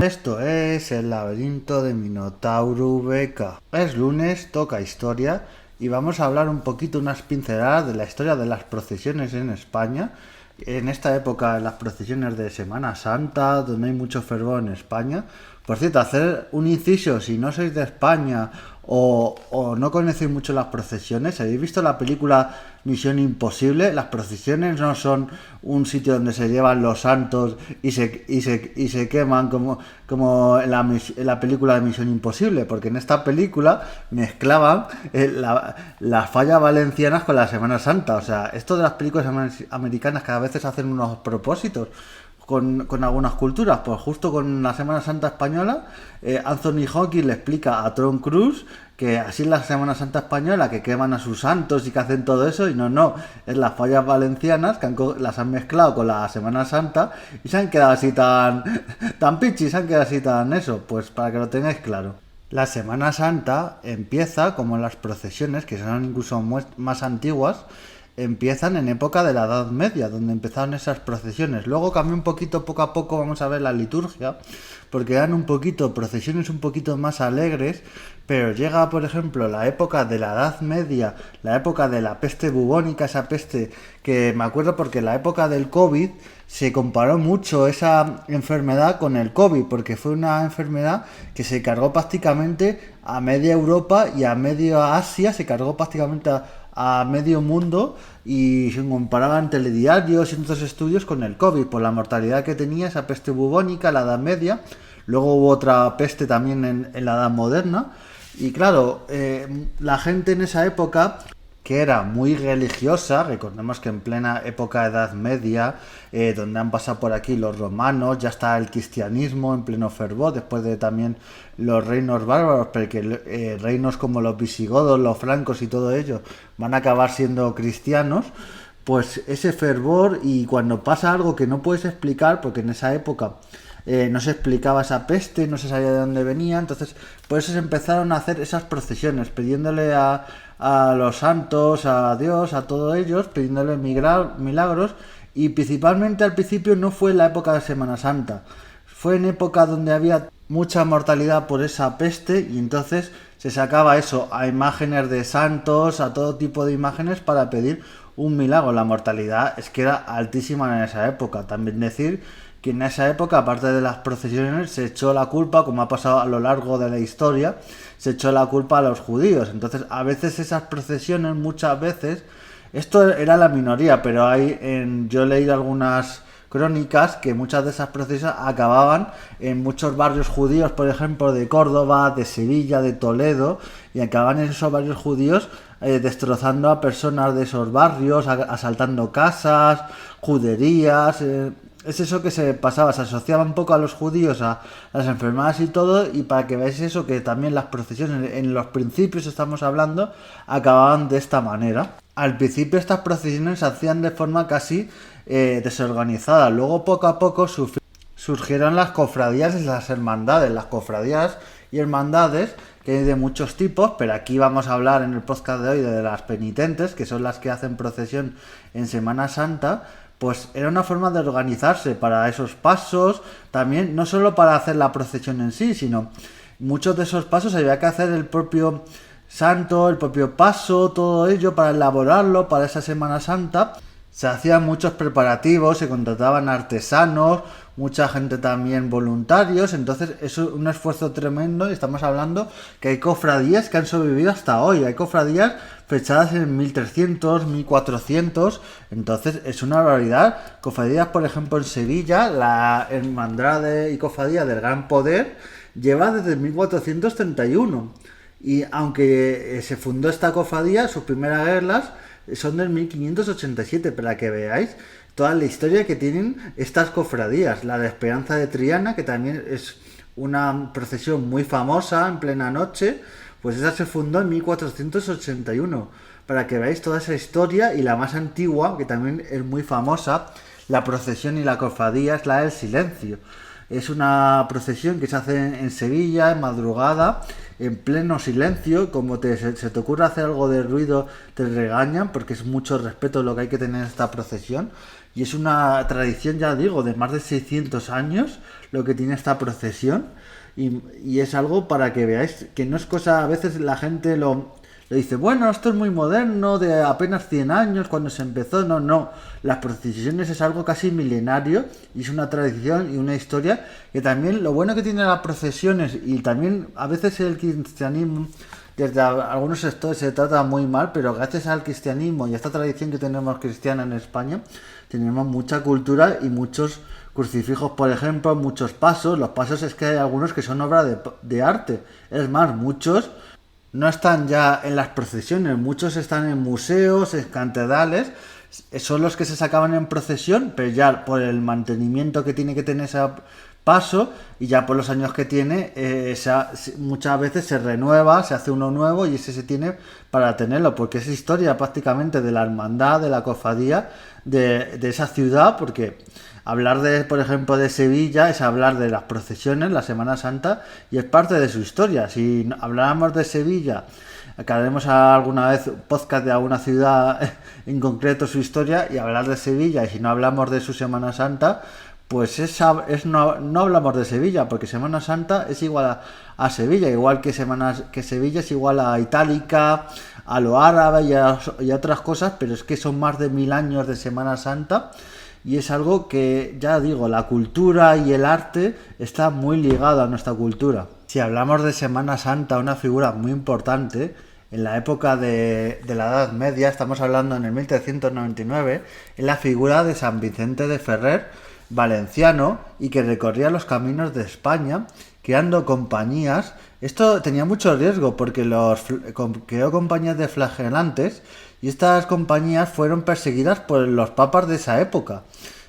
Esto es El laberinto de Minotauro Beca. Es lunes, toca historia y vamos a hablar un poquito, unas pinceladas de la historia de las procesiones en España. En esta época, las procesiones de Semana Santa, donde hay mucho fervor en España. Por cierto, hacer un inciso, si no sois de España o no conocéis mucho las procesiones, ¿habéis visto la película Misión Imposible? Las procesiones no son un sitio donde se llevan los santos y se queman como en la película de Misión Imposible, porque en esta película mezclaban las fallas valencianas con la Semana Santa. O sea, esto de las películas americanas que a veces hacen unos propósitos con algunas culturas, pues justo con la Semana Santa española, Anthony Hopkins le explica a Tom Cruise que así es la Semana Santa española, que queman a sus santos y que hacen todo eso, y no, es las fallas valencianas que las han mezclado con la Semana Santa y se han quedado así tan pichis, se han quedado así tan eso, pues para que lo tengáis claro. La Semana Santa empieza, como las procesiones, que son incluso más antiguas, empiezan en época de la Edad Media, donde empezaron esas procesiones. Luego cambió un poquito, poco a poco vamos a ver la liturgia, porque eran un poquito, procesiones un poquito más alegres, pero llega, por ejemplo, la época de la Edad Media, la época de la peste bubónica, esa peste que me acuerdo porque en la época del COVID se comparó mucho esa enfermedad con el COVID, porque fue una enfermedad que se cargó prácticamente a media Europa y a media Asia, se cargó prácticamente a medio mundo, y se comparaba en telediarios y en otros estudios con el COVID, por la mortalidad que tenía esa peste bubónica en la Edad Media. Luego hubo otra peste también en la Edad Moderna. Y claro, la gente en esa época, que era muy religiosa, recordemos que en plena época de Edad Media, donde han pasado por aquí los romanos, ya está el cristianismo en pleno fervor, después de también los reinos bárbaros, porque reinos como los visigodos, los francos y todo ello van a acabar siendo cristianos. Pues ese fervor, y cuando pasa algo que no puedes explicar, porque en esa época no se explicaba esa peste, no se sabía de dónde venía, entonces por eso se empezaron a hacer esas procesiones, pidiéndole a los santos, a Dios, a todos ellos, pidiéndole milagros, y principalmente al principio no fue en la época de Semana Santa, fue en época donde había mucha mortalidad por esa peste, y entonces se sacaba eso, a imágenes de santos, a todo tipo de imágenes para pedir un milagro. La mortalidad es que era altísima en esa época. También decir que en esa época, aparte de las procesiones, se echó la culpa, como ha pasado a lo largo de la historia, se echó la culpa a los judíos. Entonces, a veces esas procesiones, muchas veces, esto era la minoría, pero yo he leído algunas crónicas que muchas de esas procesiones acababan en muchos barrios judíos, por ejemplo, de Córdoba, de Sevilla, de Toledo, y acababan en esos barrios judíos destrozando a personas de esos barrios, asaltando casas, juderías. Es eso que se pasaba, se asociaba un poco a los judíos, a las enfermedades y todo, y para que veáis eso, que también las procesiones, en los principios estamos hablando, acababan de esta manera. Al principio estas procesiones se hacían de forma casi desorganizada, luego poco a poco surgieron las cofradías y las hermandades, las cofradías y hermandades, que hay de muchos tipos, pero aquí vamos a hablar en el podcast de hoy de las penitentes, que son las que hacen procesión en Semana Santa. Pues era una forma de organizarse para esos pasos, también no solo para hacer la procesión en sí, sino muchos de esos pasos había que hacer el propio santo, el propio paso, todo ello para elaborarlo para esa Semana Santa. Se hacían muchos preparativos, se contrataban artesanos, mucha gente también voluntarios, entonces es un esfuerzo tremendo, y estamos hablando que hay cofradías que han sobrevivido hasta hoy, hay cofradías fechadas en 1300, 1400, entonces es una barbaridad. Cofradías, por ejemplo, en Sevilla, la Hermandad y Cofradía del Gran Poder lleva desde 1431, y aunque se fundó esta cofradía, sus primeras guerras son del 1587, para que veáis toda la historia que tienen estas cofradías. La de Esperanza de Triana, que también es una procesión muy famosa en plena noche, pues esa se fundó en 1481, para que veáis toda esa historia. Y la más antigua, que también es muy famosa, la procesión y la cofradía, es la del Silencio. Es una procesión que se hace en Sevilla, en madrugada, en pleno silencio. Como se te ocurre hacer algo de ruido, te regañan, porque es mucho respeto lo que hay que tener en esta procesión. Y es una tradición, ya digo, de más de 600 años lo que tiene esta procesión. Y es algo para que veáis que no es cosa, a veces la gente le dice, bueno, esto es muy moderno, de apenas 100 años, cuando se empezó. No, no. Las procesiones es algo casi milenario y es una tradición y una historia que también, lo bueno que tiene las procesiones, y también a veces el cristianismo, desde algunos sectores se trata muy mal, pero gracias al cristianismo y a esta tradición que tenemos cristiana en España, tenemos mucha cultura y muchos crucifijos, por ejemplo, muchos pasos. Los pasos es que hay algunos que son obra de arte. Es más, muchos no están ya en las procesiones, muchos están en museos, en catedrales, son los que se sacaban en procesión, pero ya por el mantenimiento que tiene que tener ese paso y ya por los años que tiene, muchas veces se renueva, se hace uno nuevo y ese se tiene para tenerlo, porque es historia prácticamente de la hermandad, de la cofradía, de esa ciudad, porque hablar de, por ejemplo, de Sevilla es hablar de las procesiones, la Semana Santa, y es parte de su historia. Si habláramos de Sevilla, que haremos alguna vez podcast de alguna ciudad en concreto, su historia, y hablar de Sevilla, y si no hablamos de su Semana Santa, pues no hablamos de Sevilla, porque Semana Santa es igual a Sevilla, igual que Sevilla es igual a Itálica, a lo árabe y a otras cosas, pero es que son más de 1000 años de Semana Santa. Y es algo que, ya digo, la cultura y el arte está muy ligado a nuestra cultura. Si hablamos de Semana Santa, una figura muy importante, en la época de la Edad Media, estamos hablando en el 1399, es la figura de San Vicente de Ferrer, valenciano, y que recorría los caminos de España, creando compañías. Esto tenía mucho riesgo porque creó compañías de flagelantes, y estas compañías fueron perseguidas por los papas de esa época.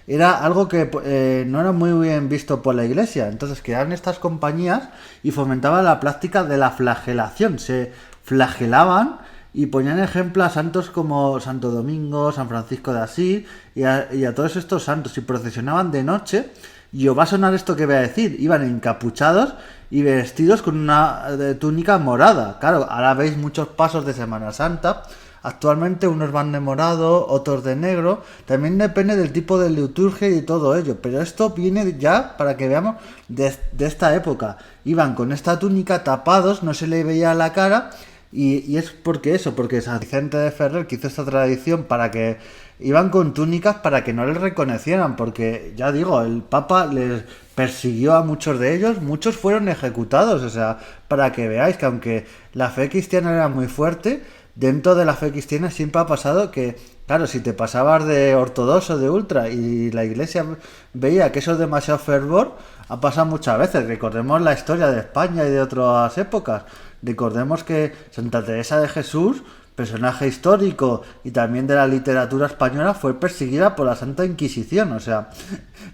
Era algo que no era muy bien visto por la iglesia. Entonces crearon estas compañías y fomentaban la práctica de la flagelación. Se flagelaban y ponían ejemplo a santos como Santo Domingo, San Francisco de Asís y a todos estos santos, y procesionaban de noche. Y os va a sonar esto que voy a decir: iban encapuchados y vestidos con una túnica morada. Claro, ahora veis muchos pasos de Semana Santa. Actualmente unos van de morado, otros de negro. También depende del tipo de liturgia y todo ello. Pero esto viene ya, para que veamos, de esta época. Iban con esta túnica tapados, no se le veía la cara. Y es porque San Vicente de Ferrer que hizo esta tradición, para que iban con túnicas para que no les reconocieran. Porque, ya digo, el Papa les persiguió a muchos de ellos, muchos fueron ejecutados. O sea, para que veáis que aunque la fe cristiana era muy fuerte, dentro de la fe cristiana siempre ha pasado que, claro, si te pasabas de ortodoxo, de ultra, y la iglesia veía que eso es demasiado fervor, ha pasado muchas veces. Recordemos la historia de España y de otras épocas. Recordemos que Santa Teresa de Jesús, personaje histórico y también de la literatura española, fue perseguida por la Santa Inquisición. O sea,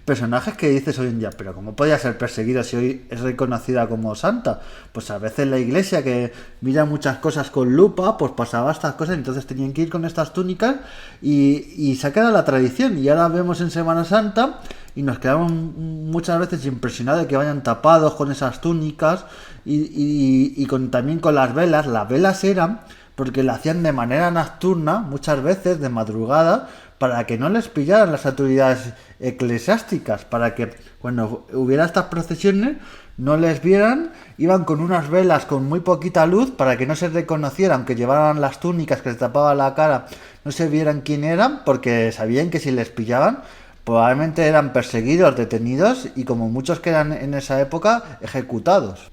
personajes que dices hoy en día, pero ¿cómo podía ser perseguida si hoy es reconocida como santa? Pues a veces la iglesia, que mira muchas cosas con lupa, pues pasaba estas cosas, entonces tenían que ir con estas túnicas y se ha quedado la tradición. Y ahora vemos en Semana Santa y nos quedamos muchas veces impresionados de que vayan tapados con esas túnicas y también con las velas. Las velas eran porque la hacían de manera nocturna, muchas veces de madrugada, para que no les pillaran las autoridades eclesiásticas, para que cuando hubiera estas procesiones no les vieran. Iban con unas velas con muy poquita luz para que no se reconocieran, aunque llevaran las túnicas que se tapaban la cara, no se vieran quién eran, porque sabían que si les pillaban probablemente eran perseguidos, detenidos y, como muchos que eran en esa época, ejecutados.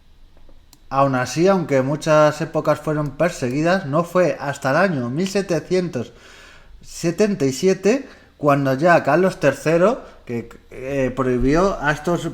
Aún así, aunque muchas épocas fueron perseguidas, no fue hasta el año 1777 cuando ya Carlos III que prohibió a estos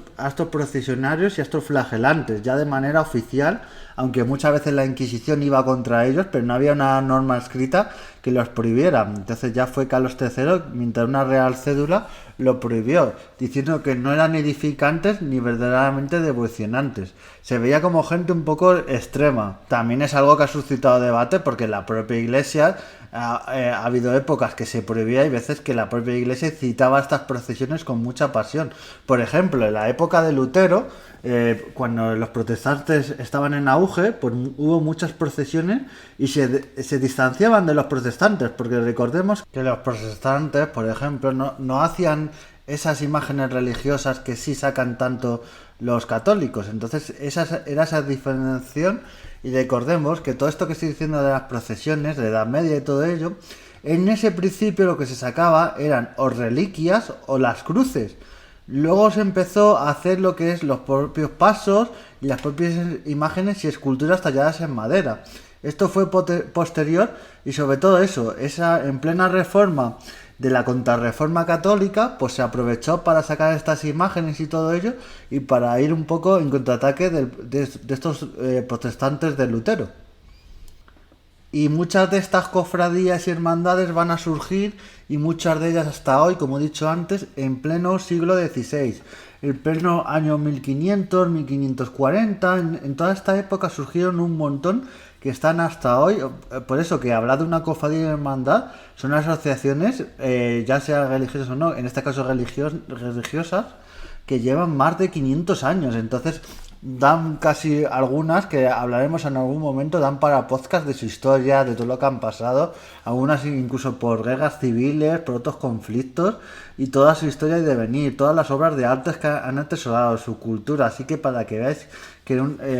procesionarios y a estos flagelantes, ya de manera oficial, aunque muchas veces la Inquisición iba contra ellos, pero no había una norma escrita que los prohibiera. Entonces ya fue Carlos III, mientras una real cédula, lo prohibió, diciendo que no eran edificantes ni verdaderamente devocionantes. Se veía como gente un poco extrema. También es algo que ha suscitado debate, porque la propia Iglesia ha habido épocas que se prohibía y veces que la propia Iglesia citaba estas procesiones procesiones con mucha pasión. Por ejemplo, en la época de Lutero, cuando los protestantes estaban en auge, pues hubo muchas procesiones y se distanciaban de los protestantes, porque recordemos que los protestantes, por ejemplo, no hacían esas imágenes religiosas que sí sacan tanto los católicos. Entonces era esa diferenciación, y recordemos que todo esto que estoy diciendo de las procesiones, de la Edad Media y todo ello, en ese principio lo que se sacaba eran o reliquias o las cruces. Luego se empezó a hacer lo que es los propios pasos y las propias imágenes y esculturas talladas en madera. Esto fue posterior, y sobre todo eso, en plena reforma de la contrarreforma católica, pues se aprovechó para sacar estas imágenes y todo ello, y para ir un poco en contraataque de estos protestantes de Lutero. Y muchas de estas cofradías y hermandades van a surgir, y muchas de ellas hasta hoy, como he dicho antes, en pleno siglo XVI. En pleno año 1500, 1540, en toda esta época surgieron un montón que están hasta hoy. Por eso que hablar de una cofradía y hermandad son asociaciones, ya sean religiosas o no, en este caso religiosas, que llevan más de 500 años. Entonces dan casi algunas, que hablaremos en algún momento, dan para podcast de su historia, de todo lo que han pasado, algunas incluso por guerras civiles, por otros conflictos, y toda su historia y devenir, todas las obras de arte que han atesorado, su cultura. Así que para que veáis que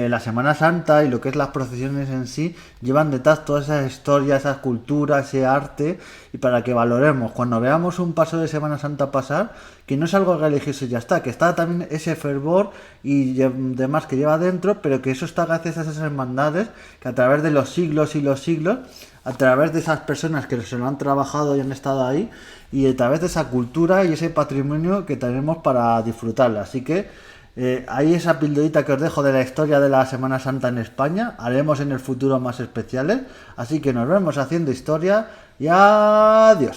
la Semana Santa y lo que es las procesiones en sí llevan detrás toda esa historia, esa cultura, ese arte, y para que valoremos cuando veamos un paso de Semana Santa pasar, que no es algo religioso y ya está, que está también ese fervor y demás que lleva dentro, pero que eso está gracias a esas hermandades que a través de los siglos y los siglos, a través de esas personas que se lo han trabajado y han estado ahí, y a través de esa cultura y ese patrimonio que tenemos para disfrutarla. Así que ahí esa pildorita que os dejo de la historia de la Semana Santa en España. Haremos en el futuro más especiales, así que nos vemos haciendo historia y adiós.